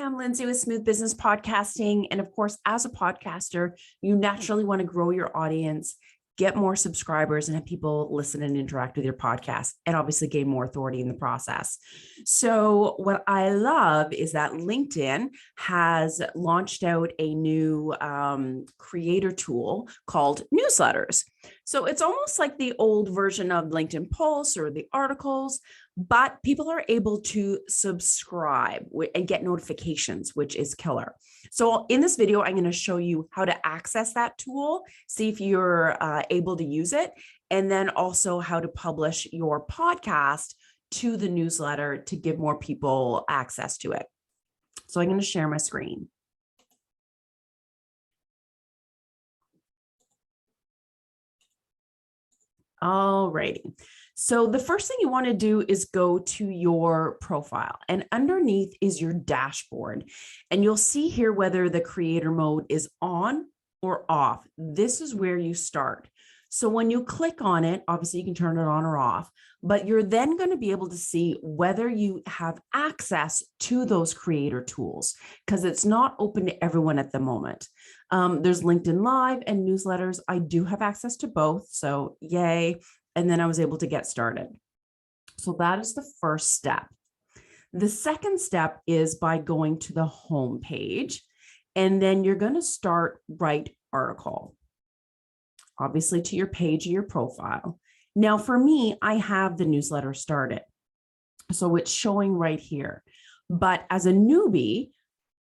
I'm Lyndsay with Smooth Business Podcasting. And of course, as a podcaster, you naturally want to grow your audience, get more subscribers, and have people listen and interact with your podcast, and obviously gain more authority in the process. So what I love is that LinkedIn has launched out a new creator tool called newsletters. So it's almost like the old version of LinkedIn posts or the articles, but people are able to subscribe and get notifications, which is killer. So in this video, I'm going to show you how to access that tool, see if you're able to use it, and then also how to publish your podcast to the newsletter to give more people access to it. So I'm going to share my screen. All righty. So the first thing you want to do is go to your profile, and underneath is your dashboard. And you'll see here whether the creator mode is on or off. This is where you start. So when you click on it, obviously you can turn it on or off, but you're then going to be able to see whether you have access to those creator tools, because it's not open to everyone at the moment. There's LinkedIn Live and newsletters. I do have access to both, so yay. And then I was able to get started. So that is the first step. The second step is by going to the home page, and then you're going to start write article, obviously to your page of your profile. Now for me, I have the newsletter started, so it's showing right here. But as a newbie,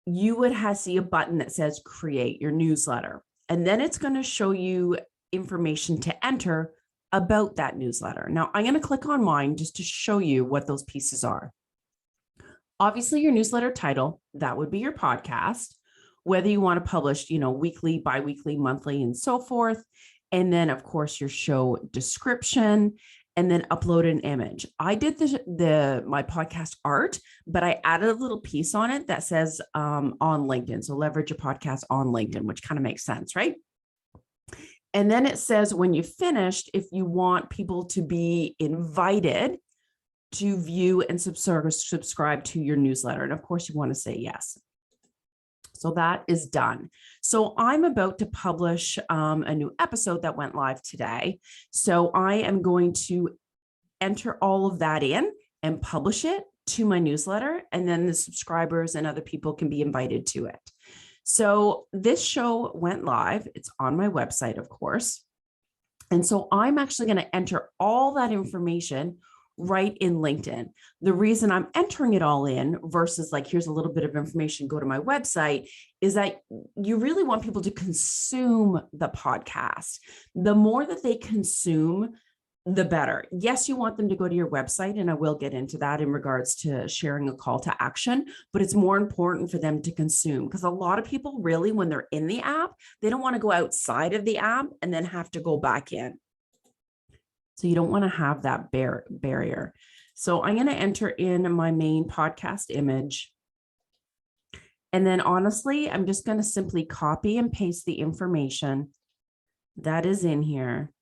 you would see a button that says create your newsletter, and then it's going to show you information to enter about that newsletter. Now I'm going to click on mine just to show you what those pieces are. Obviously your newsletter title, that would be your podcast, whether you want to publish, weekly, biweekly, monthly, and so forth. And then of course your show description, and then upload an image. I did my podcast art, but I added a little piece on it that says on LinkedIn. So leverage your podcast on LinkedIn, which kind of makes sense, right? And then it says when you've finished, if you want people to be invited to view and subscribe to your newsletter. And of course you want to say yes. So that is done. So I'm about to publish a new episode that went live today. So I am going to enter all of that in and publish it to my newsletter. And then the subscribers and other people can be invited to it. So this show went live. It's on my website, of course. And so I'm actually going to enter all that information right in LinkedIn. The reason I'm entering it all in versus like, here's a little bit of information, go to my website, is that you really want people to consume the podcast. The more that they consume, the better. Yes, you want them to go to your website, and I will get into that in regards to sharing a call to action, but it's more important for them to consume, because a lot of people really, when they're in the app, they don't want to go outside of the app and then have to go back in. So you don't want to have that barrier. So I'm going to enter in my main podcast image. And then honestly, I'm just going to simply copy and paste the information that is in here.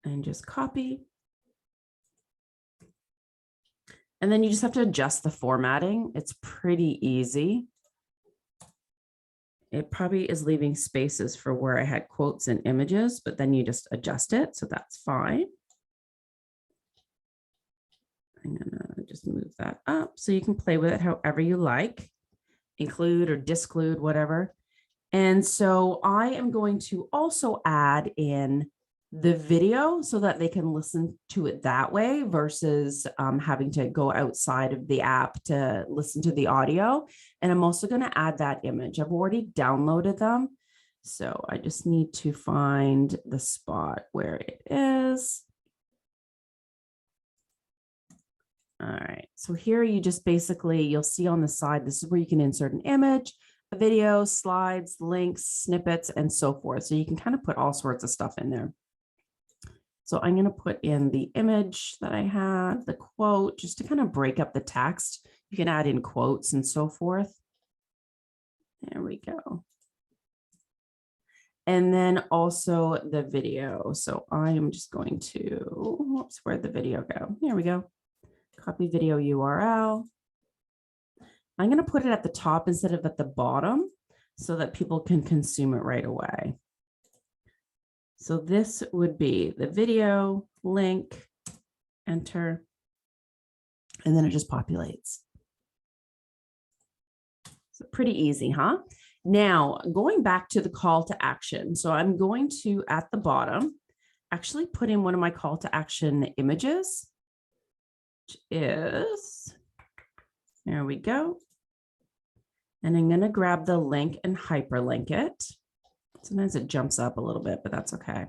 And just copy. And then you just have to adjust the formatting. It's pretty easy. It probably is leaving spaces for where I had quotes and images, but then you just adjust it. So that's fine. I'm gonna just move that up so you can play with it however you like, include or disclude, whatever. And so I am going to also add in the video so that they can listen to it that way versus having to go outside of the app to listen to the audio. And I'm also going to add that image. I've already downloaded them, so I just need to find the spot where it is. All right, so here you just basically, you'll see on the side, this is where you can insert an image, a video, slides, links, snippets, and so forth. So you can kind of put all sorts of stuff in there. So I'm going to put in the image that I have, the quote, just to kind of break up the text. You can add in quotes and so forth. There we go. And then also the video. So I am just going to, whoops, where'd the video go? Here we go. Copy video URL. I'm going to put it at the top instead of at the bottom so that people can consume it right away. So this would be the video link, enter, and then it just populates. So pretty easy, huh? Now, going back to the call to action. So I'm going to, at the bottom, actually put in one of my call to action images, which is, there we go. And I'm going to grab the link and hyperlink it. Sometimes it jumps up a little bit, but that's okay.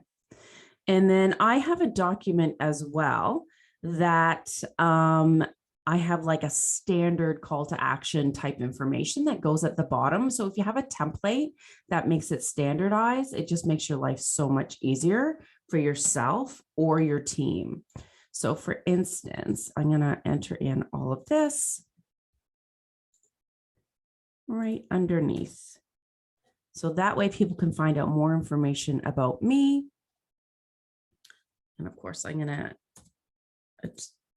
And then I have a document as well that I have like a standard call to action type information that goes at the bottom. So if you have a template that makes it standardized, it just makes your life so much easier for yourself or your team. So for instance, I'm going to enter in all of this right underneath. So that way people can find out more information about me. And of course, I'm going to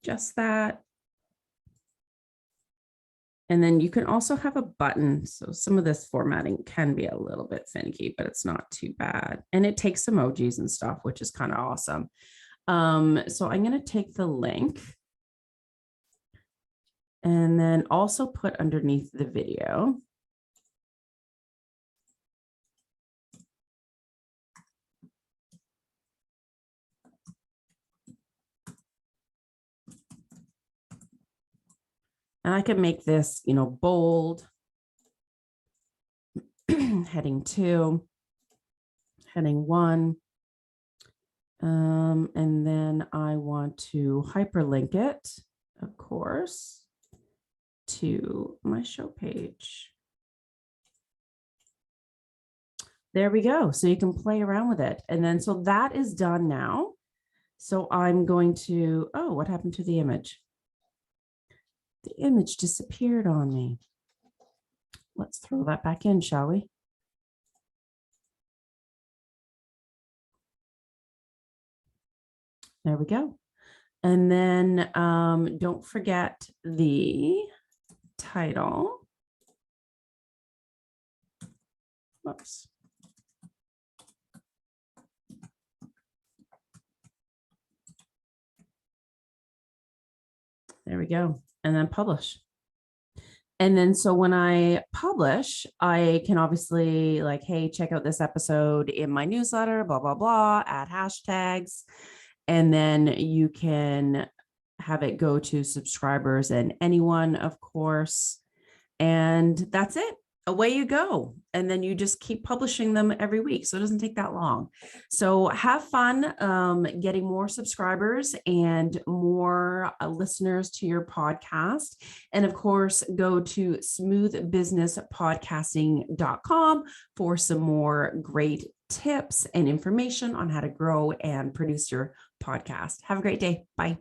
adjust that. And then you can also have a button. So some of this formatting can be a little bit finicky, but it's not too bad. And it takes emojis and stuff, which is kind of awesome. So I'm going to take the link and then also put underneath the video. And I can make this, bold, heading 2, heading 1. And then I want to hyperlink it, of course, to my show page. There we go. So you can play around with it. And then, so that is done now. So I'm going to, oh, what happened to the image? The image disappeared on me. Let's throw that back in, shall we? There we go. And then don't forget the title. Whoops. There we go. And then publish. And then so when I publish, I can obviously like, hey, check out this episode in my newsletter, blah, blah, blah, add hashtags. And then you can have it go to subscribers and anyone, of course. And that's it. Away you go. And then you just keep publishing them every week. So it doesn't take that long. So have fun getting more subscribers and more listeners to your podcast. And of course, go to smoothbusinesspodcasting.com for some more great tips and information on how to grow and produce your podcast. Have a great day. Bye.